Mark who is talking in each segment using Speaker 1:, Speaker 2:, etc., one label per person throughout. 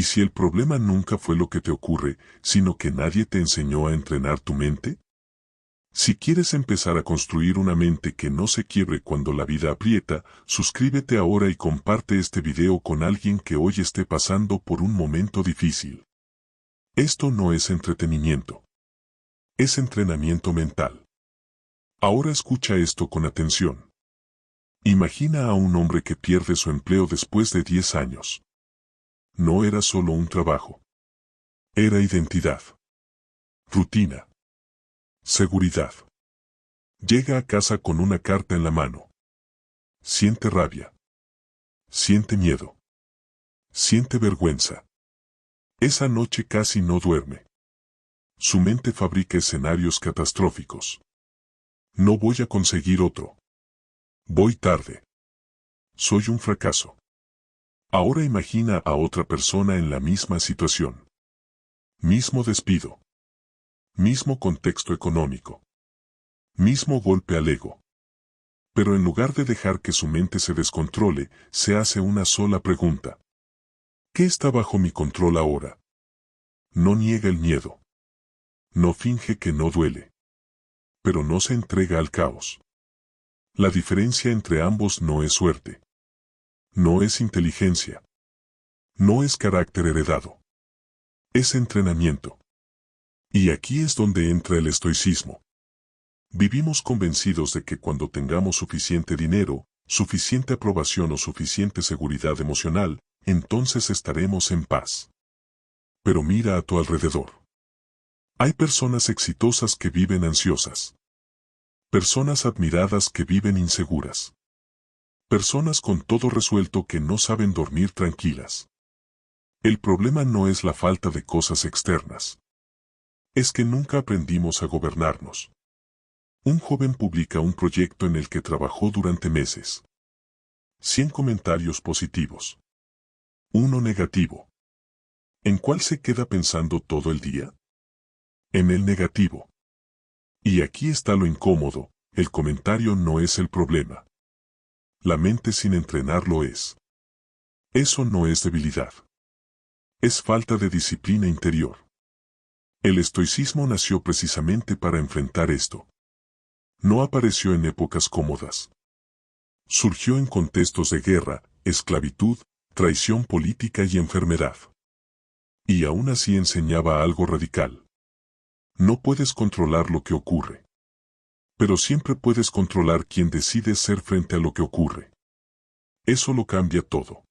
Speaker 1: ¿Y si el problema nunca fue lo que te ocurre, sino que nadie te enseñó a entrenar tu mente? Si quieres empezar a construir una mente que no se quiebre cuando la vida aprieta, suscríbete ahora y comparte este video con alguien que hoy esté pasando por un momento difícil. Esto no es entretenimiento. Es entrenamiento mental. Ahora escucha esto con atención. Imagina a un hombre que pierde su empleo después de 10 años. No era solo un trabajo. Era identidad. Rutina. Seguridad. Llega a casa con una carta en la mano. Siente rabia. Siente miedo. Siente vergüenza. Esa noche casi no duerme. Su mente fabrica escenarios catastróficos. No voy a conseguir otro. Voy tarde. Soy un fracaso. Ahora imagina a otra persona en la misma situación. Mismo despido. Mismo contexto económico. Mismo golpe al ego. Pero en lugar de dejar que su mente se descontrole, se hace una sola pregunta. ¿Qué está bajo mi control ahora? No niega el miedo. No finge que no duele. Pero no se entrega al caos. La diferencia entre ambos no es suerte. No es inteligencia. No es carácter heredado. Es entrenamiento. Y aquí es donde entra el estoicismo. Vivimos convencidos de que cuando tengamos suficiente dinero, suficiente aprobación o suficiente seguridad emocional, entonces estaremos en paz. Pero mira a tu alrededor. Hay personas exitosas que viven ansiosas. Personas admiradas que viven inseguras. Personas con todo resuelto que no saben dormir tranquilas. El problema no es la falta de cosas externas. Es que nunca aprendimos a gobernarnos. Un joven publica un proyecto en el que trabajó durante meses. 100 comentarios positivos. Uno negativo. ¿En cuál se queda pensando todo el día? En el negativo. Y aquí está lo incómodo, el comentario no es el problema. La mente sin entrenar lo es. Eso no es debilidad. Es falta de disciplina interior. El estoicismo nació precisamente para enfrentar esto. No apareció en épocas cómodas. Surgió en contextos de guerra, esclavitud, traición política y enfermedad. Y aún así enseñaba algo radical. No puedes controlar lo que ocurre. Pero siempre puedes controlar quién decides ser frente a lo que ocurre. Eso lo cambia todo.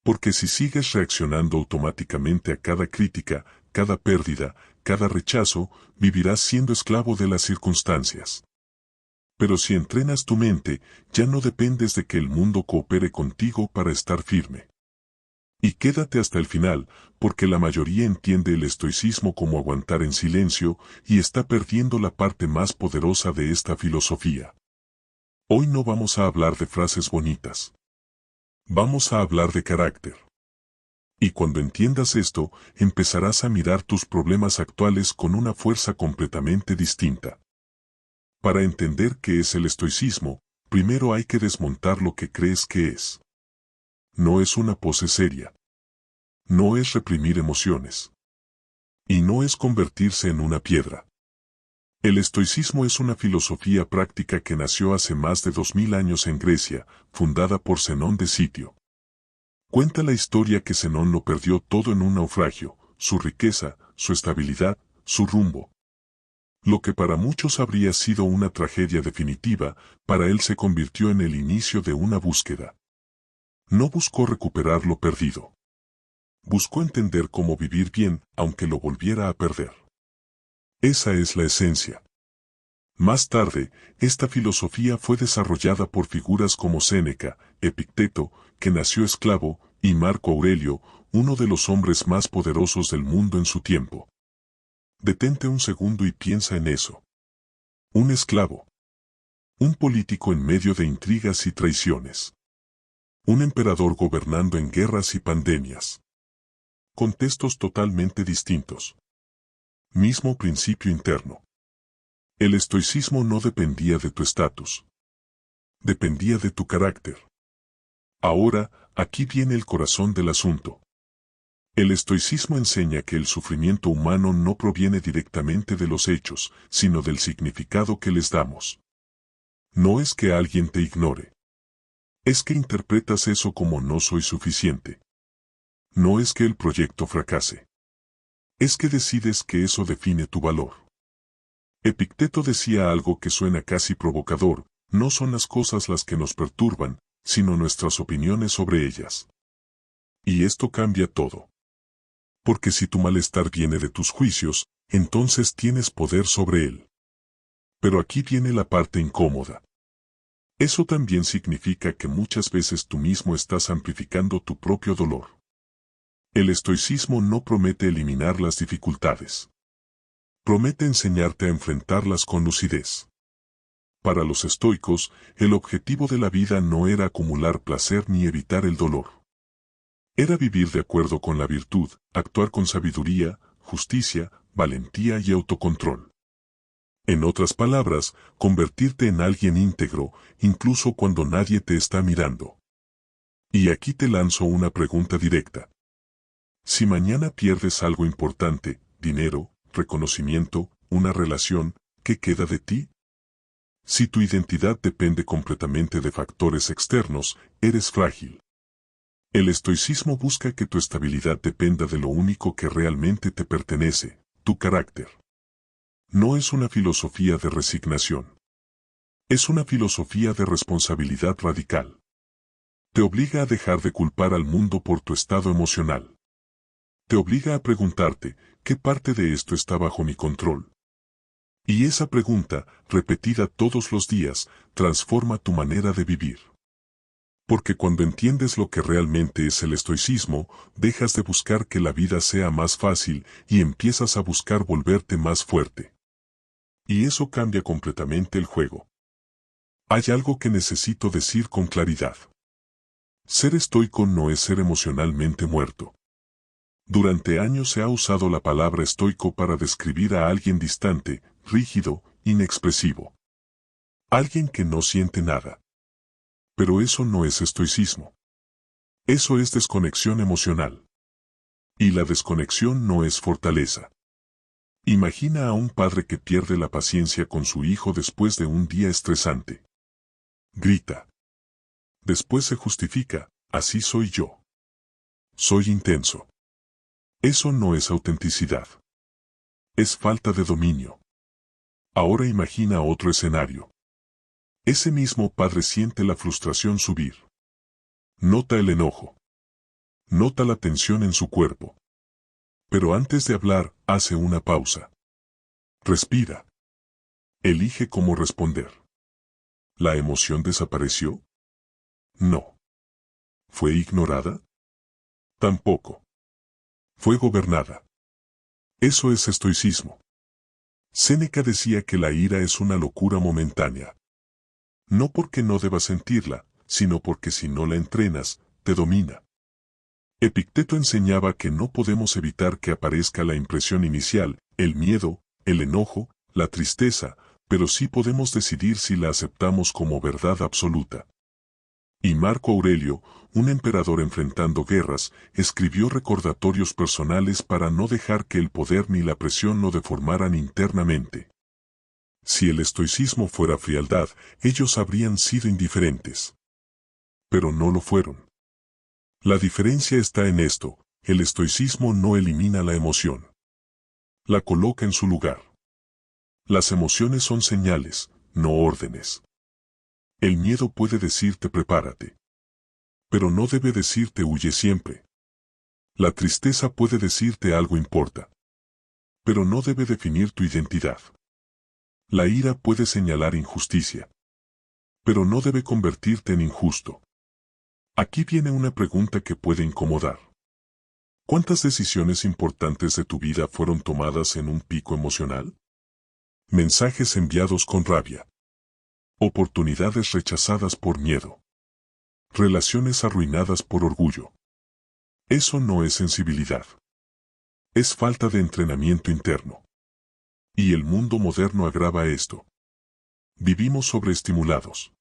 Speaker 1: Porque si sigues reaccionando automáticamente a cada crítica, cada pérdida, cada rechazo, vivirás siendo esclavo de las circunstancias. Pero si entrenas tu mente, ya no dependes de que el mundo coopere contigo para estar firme. Y quédate hasta el final, porque la mayoría entiende el estoicismo como aguantar en silencio y está perdiendo la parte más poderosa de esta filosofía. Hoy no vamos a hablar de frases bonitas. Vamos a hablar de carácter. Y cuando entiendas esto, empezarás a mirar tus problemas actuales con una fuerza completamente distinta. Para entender qué es el estoicismo, primero hay que desmontar lo que crees que es. No es una pose seria. No es reprimir emociones. Y no es convertirse en una piedra. El estoicismo es una filosofía práctica que nació hace más de 2000 años en Grecia, fundada por Zenón de Sitio. Cuenta la historia que Zenón lo perdió todo en un naufragio, su riqueza, su estabilidad, su rumbo. Lo que para muchos habría sido una tragedia definitiva, para él se convirtió en el inicio de una búsqueda. No buscó recuperar lo perdido. Buscó entender cómo vivir bien, aunque lo volviera a perder. Esa es la esencia. Más tarde, esta filosofía fue desarrollada por figuras como Séneca, Epicteto, que nació esclavo, y Marco Aurelio, uno de los hombres más poderosos del mundo en su tiempo. Detente un segundo y piensa en eso. Un esclavo. Un político en medio de intrigas y traiciones. Un emperador gobernando en guerras y pandemias. Contextos totalmente distintos. Mismo principio interno. El estoicismo no dependía de tu estatus. Dependía de tu carácter. Ahora, aquí viene el corazón del asunto. El estoicismo enseña que el sufrimiento humano no proviene directamente de los hechos, sino del significado que les damos. No es que alguien te ignore. Es que interpretas eso como no soy suficiente. No es que el proyecto fracase. Es que decides que eso define tu valor. Epicteto decía algo que suena casi provocador: no son las cosas las que nos perturban, sino nuestras opiniones sobre ellas. Y esto cambia todo. Porque si tu malestar viene de tus juicios, entonces tienes poder sobre él. Pero aquí viene la parte incómoda. Eso también significa que muchas veces tú mismo estás amplificando tu propio dolor. El estoicismo no promete eliminar las dificultades. Promete enseñarte a enfrentarlas con lucidez. Para los estoicos, el objetivo de la vida no era acumular placer ni evitar el dolor. Era vivir de acuerdo con la virtud, actuar con sabiduría, justicia, valentía y autocontrol. En otras palabras, convertirte en alguien íntegro, incluso cuando nadie te está mirando. Y aquí te lanzo una pregunta directa. Si mañana pierdes algo importante, dinero, reconocimiento, una relación, ¿qué queda de ti? Si tu identidad depende completamente de factores externos, eres frágil. El estoicismo busca que tu estabilidad dependa de lo único que realmente te pertenece, tu carácter. No es una filosofía de resignación. Es una filosofía de responsabilidad radical. Te obliga a dejar de culpar al mundo por tu estado emocional. Te obliga a preguntarte, ¿qué parte de esto está bajo mi control? Y esa pregunta, repetida todos los días, transforma tu manera de vivir. Porque cuando entiendes lo que realmente es el estoicismo, dejas de buscar que la vida sea más fácil y empiezas a buscar volverte más fuerte. Y eso cambia completamente el juego. Hay algo que necesito decir con claridad. Ser estoico no es ser emocionalmente muerto. Durante años se ha usado la palabra estoico para describir a alguien distante, rígido, inexpresivo. Alguien que no siente nada. Pero eso no es estoicismo. Eso es desconexión emocional. Y la desconexión no es fortaleza. Imagina a un padre que pierde la paciencia con su hijo después de un día estresante. Grita. Después se justifica, así soy yo. Soy intenso. Eso no es autenticidad. Es falta de dominio. Ahora imagina otro escenario. Ese mismo padre siente la frustración subir. Nota el enojo. Nota la tensión en su cuerpo. Pero antes de hablar, hace una pausa. Respira. Elige cómo responder. ¿La emoción desapareció? No. ¿Fue ignorada? Tampoco. Fue gobernada. Eso es estoicismo. Séneca decía que la ira es una locura momentánea. No porque no debas sentirla, sino porque si no la entrenas, te domina. Epicteto enseñaba que no podemos evitar que aparezca la impresión inicial, el miedo, el enojo, la tristeza, pero sí podemos decidir si la aceptamos como verdad absoluta. Y Marco Aurelio, un emperador enfrentando guerras, escribió recordatorios personales para no dejar que el poder ni la presión lo deformaran internamente. Si el estoicismo fuera frialdad, ellos habrían sido indiferentes. Pero no lo fueron. La diferencia está en esto: el estoicismo no elimina la emoción. La coloca en su lugar. Las emociones son señales, no órdenes. El miedo puede decirte prepárate. Pero no debe decirte huye siempre. La tristeza puede decirte algo importa. Pero no debe definir tu identidad. La ira puede señalar injusticia. Pero no debe convertirte en injusto. Aquí viene una pregunta que puede incomodar. ¿Cuántas decisiones importantes de tu vida fueron tomadas en un pico emocional? Mensajes enviados con rabia. Oportunidades rechazadas por miedo. Relaciones arruinadas por orgullo. Eso no es sensibilidad. Es falta de entrenamiento interno. Y el mundo moderno agrava esto. Vivimos sobreestimulados.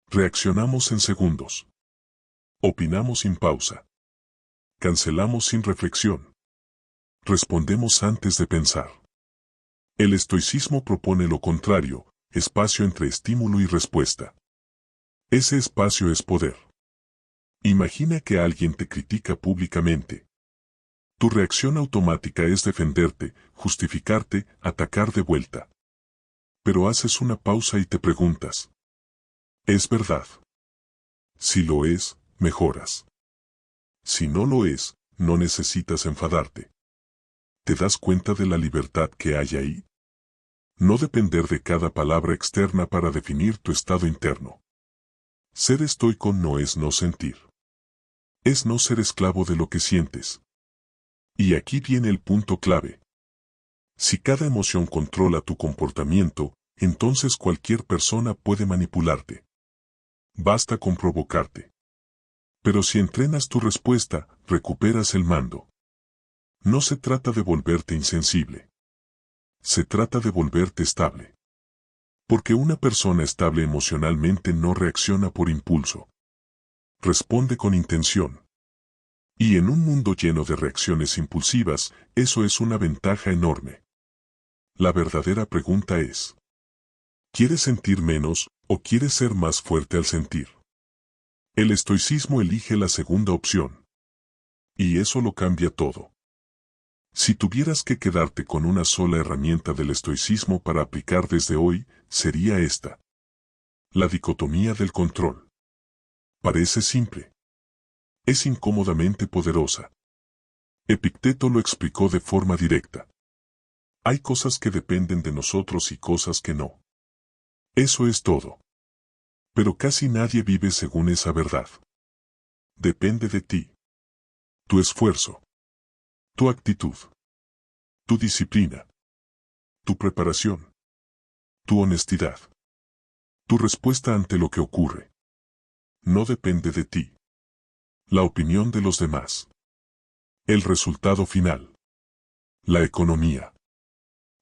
Speaker 1: Reaccionamos en segundos. Opinamos sin pausa. Cancelamos sin reflexión. Respondemos antes de pensar. El estoicismo propone lo contrario, espacio entre estímulo y respuesta. Ese espacio es poder. Imagina que alguien te critica públicamente. Tu reacción automática es defenderte, justificarte, atacar de vuelta. Pero haces una pausa y te preguntas: ¿es verdad? Si lo es, mejoras. Si no lo es, no necesitas enfadarte. ¿Te das cuenta de la libertad que hay ahí? No depender de cada palabra externa para definir tu estado interno. Ser estoico no es no sentir. Es no ser esclavo de lo que sientes. Y aquí viene el punto clave. Si cada emoción controla tu comportamiento, entonces cualquier persona puede manipularte. Basta con provocarte. Pero si entrenas tu respuesta, recuperas el mando. No se trata de volverte insensible. Se trata de volverte estable. Porque una persona estable emocionalmente no reacciona por impulso. Responde con intención. Y en un mundo lleno de reacciones impulsivas, eso es una ventaja enorme. La verdadera pregunta es: ¿quieres sentir menos o quieres ser más fuerte al sentir? El estoicismo elige la segunda opción. Y eso lo cambia todo. Si tuvieras que quedarte con una sola herramienta del estoicismo para aplicar desde hoy, sería esta. La dicotomía del control. Parece simple. Es incómodamente poderosa. Epicteto lo explicó de forma directa. Hay cosas que dependen de nosotros y cosas que no. Eso es todo. Pero casi nadie vive según esa verdad. Depende de ti. Tu esfuerzo. Tu actitud. Tu disciplina. Tu preparación. Tu honestidad. Tu respuesta ante lo que ocurre. No depende de ti. La opinión de los demás. El resultado final. La economía.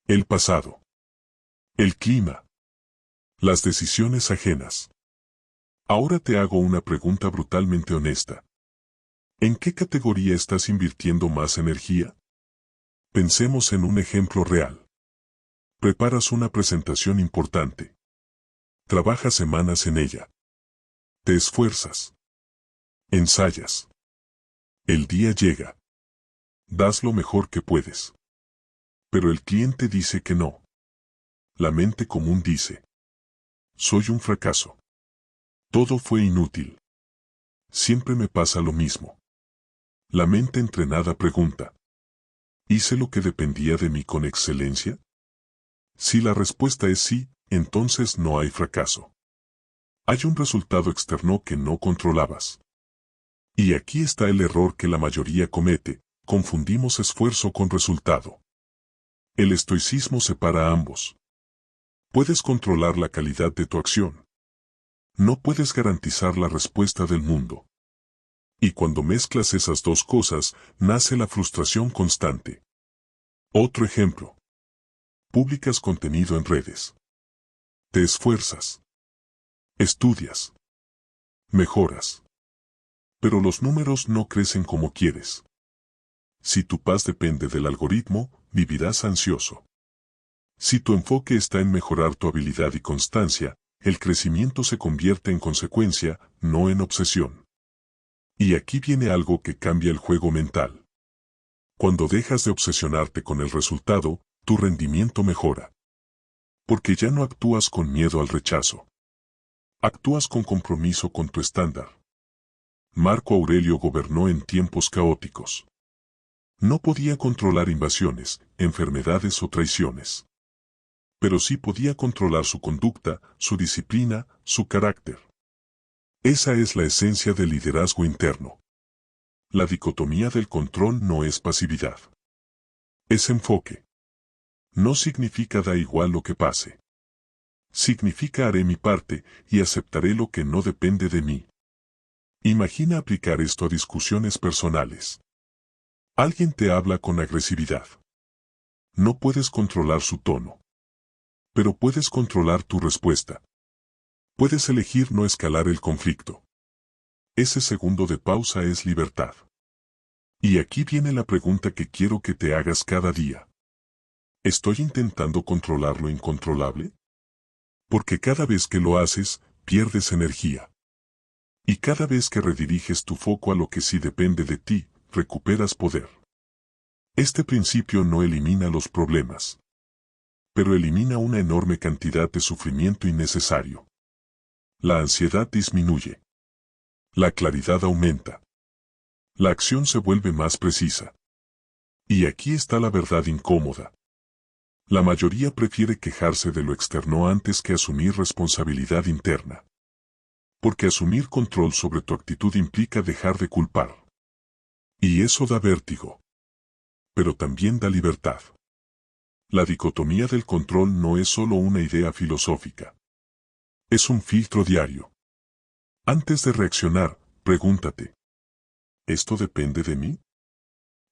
Speaker 1: El pasado. El clima. Las decisiones ajenas. Ahora te hago una pregunta brutalmente honesta. ¿En qué categoría estás invirtiendo más energía? Pensemos en un ejemplo real. Preparas una presentación importante. Trabajas semanas en ella. Te esfuerzas. Ensayas. El día llega. Das lo mejor que puedes. Pero el cliente dice que no. La mente común dice: soy un fracaso. Todo fue inútil. Siempre me pasa lo mismo. La mente entrenada pregunta: ¿hice lo que dependía de mí con excelencia? Si la respuesta es sí, entonces no hay fracaso. Hay un resultado externo que no controlabas. Y aquí está el error que la mayoría comete: confundimos esfuerzo con resultado. El estoicismo separa ambos. Puedes controlar la calidad de tu acción. No puedes garantizar la respuesta del mundo. Y cuando mezclas esas dos cosas, nace la frustración constante. Otro ejemplo. Publicas contenido en redes. Te esfuerzas. Estudias. Mejoras. Pero los números no crecen como quieres. Si tu paz depende del algoritmo, vivirás ansioso. Si tu enfoque está en mejorar tu habilidad y constancia, el crecimiento se convierte en consecuencia, no en obsesión. Y aquí viene algo que cambia el juego mental. Cuando dejas de obsesionarte con el resultado, tu rendimiento mejora. Porque ya no actúas con miedo al rechazo. Actúas con compromiso con tu estándar. Marco Aurelio gobernó en tiempos caóticos. No podía controlar invasiones, enfermedades o traiciones. Pero sí podía controlar su conducta, su disciplina, su carácter. Esa es la esencia del liderazgo interno. La dicotomía del control no es pasividad. Es enfoque. No significa da igual lo que pase. Significa haré mi parte y aceptaré lo que no depende de mí. Imagina aplicar esto a discusiones personales. Alguien te habla con agresividad. No puedes controlar su tono. Pero puedes controlar tu respuesta. Puedes elegir no escalar el conflicto. Ese segundo de pausa es libertad. Y aquí viene la pregunta que quiero que te hagas cada día. ¿Estoy intentando controlar lo incontrolable? Porque cada vez que lo haces, pierdes energía. Y cada vez que rediriges tu foco a lo que sí depende de ti, recuperas poder. Este principio no elimina los problemas, pero elimina una enorme cantidad de sufrimiento innecesario. La ansiedad disminuye. La claridad aumenta. La acción se vuelve más precisa. Y aquí está la verdad incómoda. La mayoría prefiere quejarse de lo externo antes que asumir responsabilidad interna. Porque asumir control sobre tu actitud implica dejar de culpar. Y eso da vértigo. Pero también da libertad. La dicotomía del control no es solo una idea filosófica. Es un filtro diario. Antes de reaccionar, pregúntate: ¿esto depende de mí?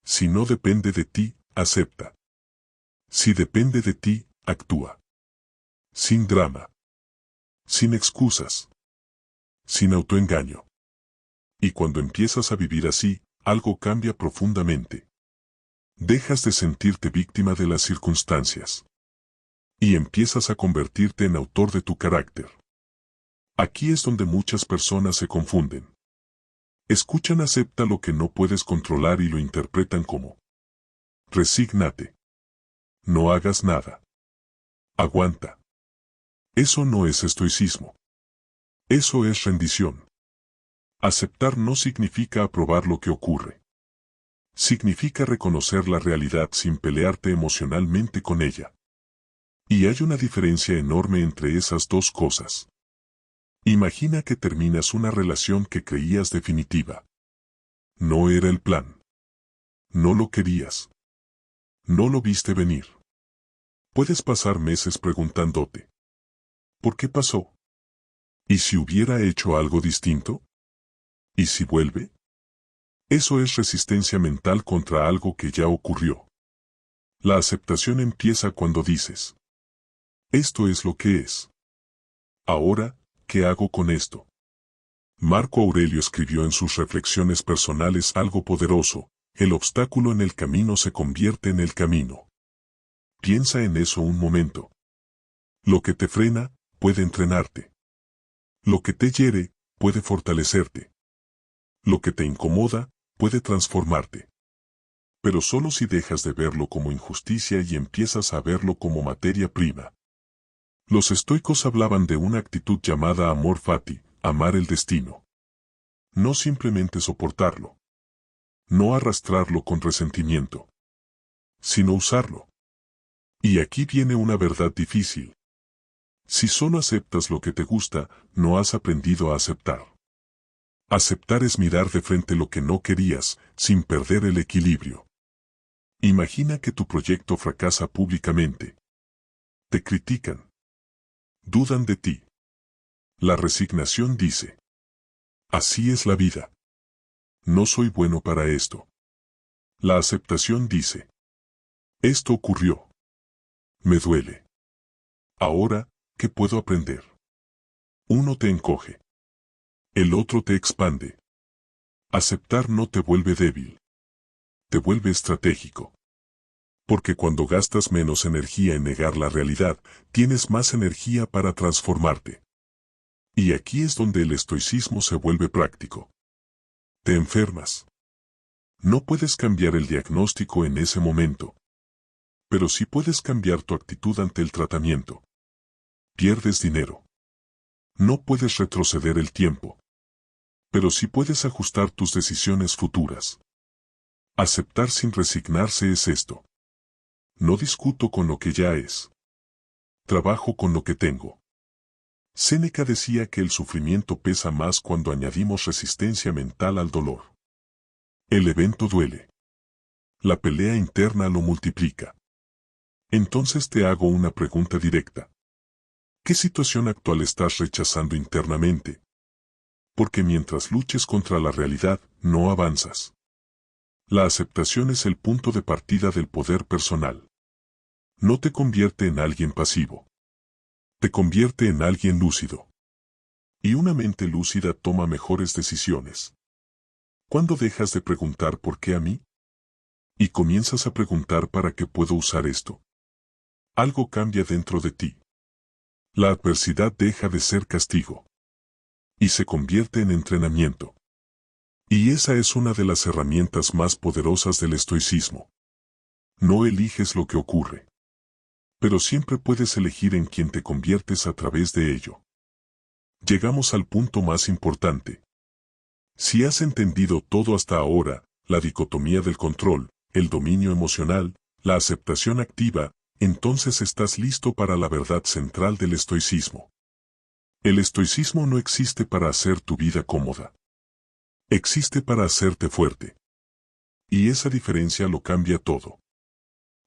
Speaker 1: Si no depende de ti, acepta. Si depende de ti, actúa. Sin drama. Sin excusas. Sin autoengaño. Y cuando empiezas a vivir así, algo cambia profundamente. Dejas de sentirte víctima de las circunstancias. Y empiezas a convertirte en autor de tu carácter. Aquí es donde muchas personas se confunden. Escuchan acepta lo que no puedes controlar y lo interpretan como: resígnate. No hagas nada. Aguanta. Eso no es estoicismo. Eso es rendición. Aceptar no significa aprobar lo que ocurre. Significa reconocer la realidad sin pelearte emocionalmente con ella. Y hay una diferencia enorme entre esas dos cosas. Imagina que terminas una relación que creías definitiva. No era el plan. No lo querías. No lo viste venir. Puedes pasar meses preguntándote: ¿por qué pasó? ¿Y si hubiera hecho algo distinto? ¿Y si vuelve? Eso es resistencia mental contra algo que ya ocurrió. La aceptación empieza cuando dices: esto es lo que es. Ahora, ¿qué hago con esto? Marco Aurelio escribió en sus reflexiones personales algo poderoso: el obstáculo en el camino se convierte en el camino. Piensa en eso un momento. Lo que te frena, puede entrenarte. Lo que te hiere, puede fortalecerte. Lo que te incomoda, puede transformarte. Pero solo si dejas de verlo como injusticia y empiezas a verlo como materia prima. Los estoicos hablaban de una actitud llamada amor fati, amar el destino. No simplemente soportarlo. No arrastrarlo con resentimiento. Sino usarlo. Y aquí viene una verdad difícil. Si solo aceptas lo que te gusta, no has aprendido a aceptar. Aceptar es mirar de frente lo que no querías, sin perder el equilibrio. Imagina que tu proyecto fracasa públicamente. Te critican. Dudan de ti. La resignación dice: así es la vida. No soy bueno para esto. La aceptación dice: esto ocurrió. Me duele. Ahora, ¿qué puedo aprender? Uno te encoge. El otro te expande. Aceptar no te vuelve débil. Te vuelve estratégico. Porque cuando gastas menos energía en negar la realidad, tienes más energía para transformarte. Y aquí es donde el estoicismo se vuelve práctico. Te enfermas. No puedes cambiar el diagnóstico en ese momento. Pero sí puedes cambiar tu actitud ante el tratamiento. Pierdes dinero. No puedes retroceder el tiempo. Pero sí puedes ajustar tus decisiones futuras. Aceptar sin resignarse es esto. No discuto con lo que ya es. Trabajo con lo que tengo. Séneca decía que el sufrimiento pesa más cuando añadimos resistencia mental al dolor. El evento duele. La pelea interna lo multiplica. Entonces te hago una pregunta directa. ¿Qué situación actual estás rechazando internamente? Porque mientras luches contra la realidad, no avanzas. La aceptación es el punto de partida del poder personal. No te convierte en alguien pasivo. Te convierte en alguien lúcido. Y una mente lúcida toma mejores decisiones. ¿Cuándo dejas de preguntar por qué a mí? Y comienzas a preguntar para qué puedo usar esto. Algo cambia dentro de ti. La adversidad deja de ser castigo. Y se convierte en entrenamiento. Y esa es una de las herramientas más poderosas del estoicismo. No eliges lo que ocurre. Pero siempre puedes elegir en quién te conviertes a través de ello. Llegamos al punto más importante. Si has entendido todo hasta ahora, la dicotomía del control, el dominio emocional, la aceptación activa, entonces estás listo para la verdad central del estoicismo. El estoicismo no existe para hacer tu vida cómoda. Existe para hacerte fuerte. Y esa diferencia lo cambia todo.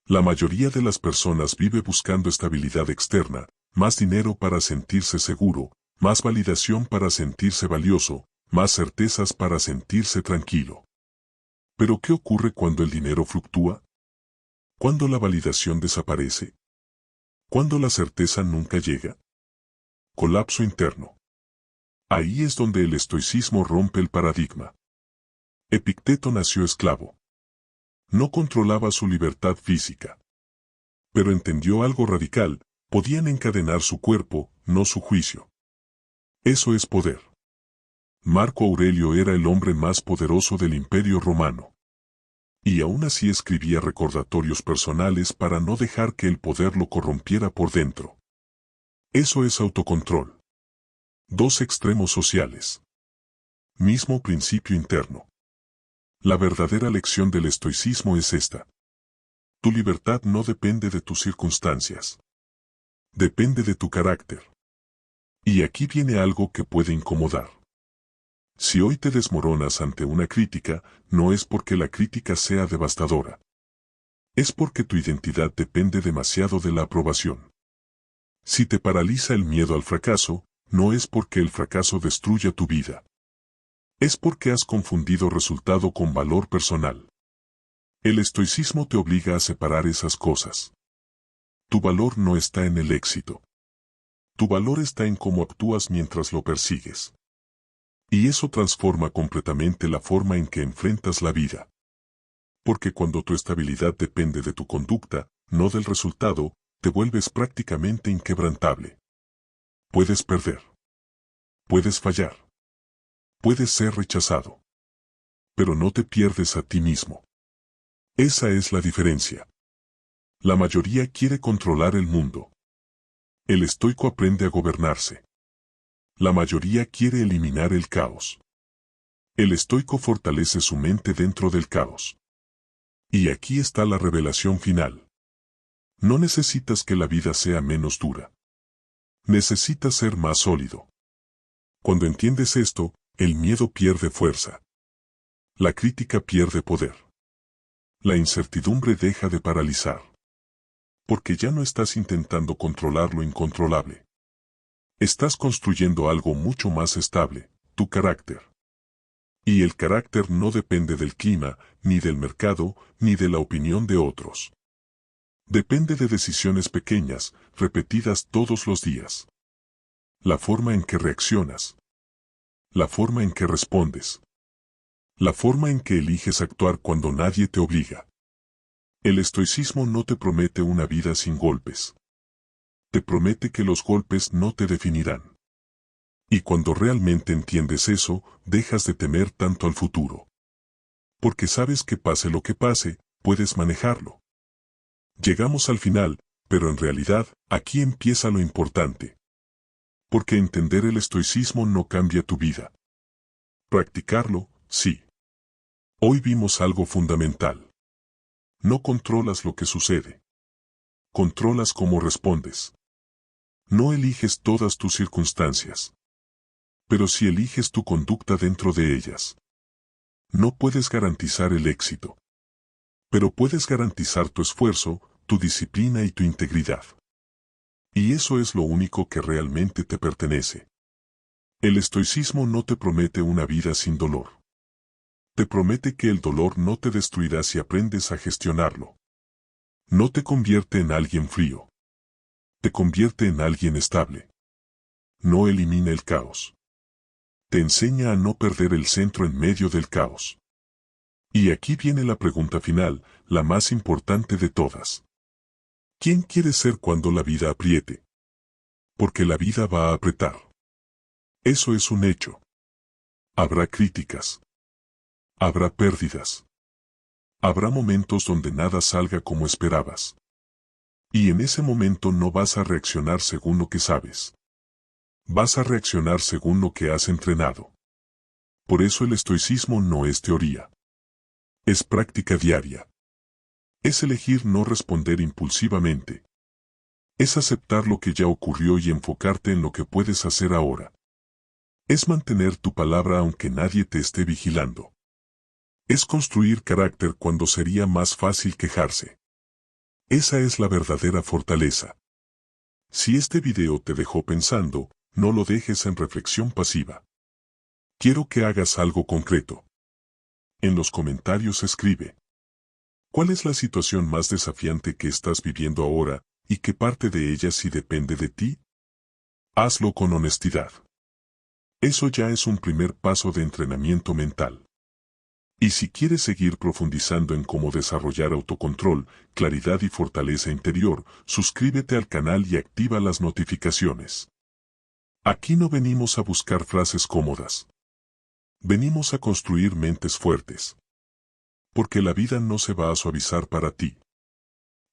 Speaker 1: La mayoría de las personas vive buscando estabilidad externa, más dinero para sentirse seguro, más validación para sentirse valioso, más certezas para sentirse tranquilo. ¿Pero qué ocurre cuando el dinero fluctúa? ¿Cuándo la validación desaparece? ¿Cuándo la certeza nunca llega? Colapso interno. Ahí es donde el estoicismo rompe el paradigma. Epicteto nació esclavo. No controlaba su libertad física. Pero entendió algo radical: podían encadenar su cuerpo, no su juicio. Eso es poder. Marco Aurelio era el hombre más poderoso del Imperio Romano. Y aún así escribía recordatorios personales para no dejar que el poder lo corrompiera por dentro. Eso es autocontrol. Dos extremos sociales. Mismo principio interno. La verdadera lección del estoicismo es esta. Tu libertad no depende de tus circunstancias. Depende de tu carácter. Y aquí viene algo que puede incomodar. Si hoy te desmoronas ante una crítica, no es porque la crítica sea devastadora. Es porque tu identidad depende demasiado de la aprobación. Si te paraliza el miedo al fracaso, no es porque el fracaso destruya tu vida. Es porque has confundido resultado con valor personal. El estoicismo te obliga a separar esas cosas. Tu valor no está en el éxito. Tu valor está en cómo actúas mientras lo persigues. Y eso transforma completamente la forma en que enfrentas la vida. Porque cuando tu estabilidad depende de tu conducta, no del resultado, te vuelves prácticamente inquebrantable. Puedes perder. Puedes fallar. Puedes ser rechazado. Pero no te pierdes a ti mismo. Esa es la diferencia. La mayoría quiere controlar el mundo. El estoico aprende a gobernarse. La mayoría quiere eliminar el caos. El estoico fortalece su mente dentro del caos. Y aquí está la revelación final. No necesitas que la vida sea menos dura. Necesitas ser más sólido. Cuando entiendes esto, el miedo pierde fuerza. La crítica pierde poder. La incertidumbre deja de paralizar. Porque ya no estás intentando controlar lo incontrolable. Estás construyendo algo mucho más estable, tu carácter. Y el carácter no depende del clima, ni del mercado, ni de la opinión de otros. Depende de decisiones pequeñas, repetidas todos los días. La forma en que reaccionas. La forma en que respondes. La forma en que eliges actuar cuando nadie te obliga. El estoicismo no te promete una vida sin golpes. Te promete que los golpes no te definirán. Y cuando realmente entiendes eso, dejas de temer tanto al futuro. Porque sabes que pase lo que pase, puedes manejarlo. Llegamos al final, pero en realidad, aquí empieza lo importante. Porque entender el estoicismo no cambia tu vida. Practicarlo, sí. Hoy vimos algo fundamental. No controlas lo que sucede. Controlas cómo respondes. No eliges todas tus circunstancias. Pero sí eliges tu conducta dentro de ellas. No puedes garantizar el éxito. Pero puedes garantizar tu esfuerzo, tu disciplina y tu integridad. Y eso es lo único que realmente te pertenece. El estoicismo no te promete una vida sin dolor. Te promete que el dolor no te destruirá si aprendes a gestionarlo. No te convierte en alguien frío. Te convierte en alguien estable. No elimina el caos. Te enseña a no perder el centro en medio del caos. Y aquí viene la pregunta final, la más importante de todas. ¿Quién quieres ser cuando la vida apriete? Porque la vida va a apretar. Eso es un hecho. Habrá críticas. Habrá pérdidas. Habrá momentos donde nada salga como esperabas. Y en ese momento no vas a reaccionar según lo que sabes. Vas a reaccionar según lo que has entrenado. Por eso el estoicismo no es teoría. Es práctica diaria. Es elegir no responder impulsivamente. Es aceptar lo que ya ocurrió y enfocarte en lo que puedes hacer ahora. Es mantener tu palabra aunque nadie te esté vigilando. Es construir carácter cuando sería más fácil quejarse. Esa es la verdadera fortaleza. Si este video te dejó pensando, no lo dejes en reflexión pasiva. Quiero que hagas algo concreto. En los comentarios escribe. ¿Cuál es la situación más desafiante que estás viviendo ahora, y qué parte de ella sí depende de ti? Hazlo con honestidad. Eso ya es un primer paso de entrenamiento mental. Y si quieres seguir profundizando en cómo desarrollar autocontrol, claridad y fortaleza interior, suscríbete al canal y activa las notificaciones. Aquí no venimos a buscar frases cómodas. Venimos a construir mentes fuertes. Porque la vida no se va a suavizar para ti.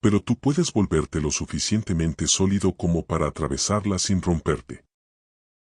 Speaker 1: Pero tú puedes volverte lo suficientemente sólido como para atravesarla sin romperte.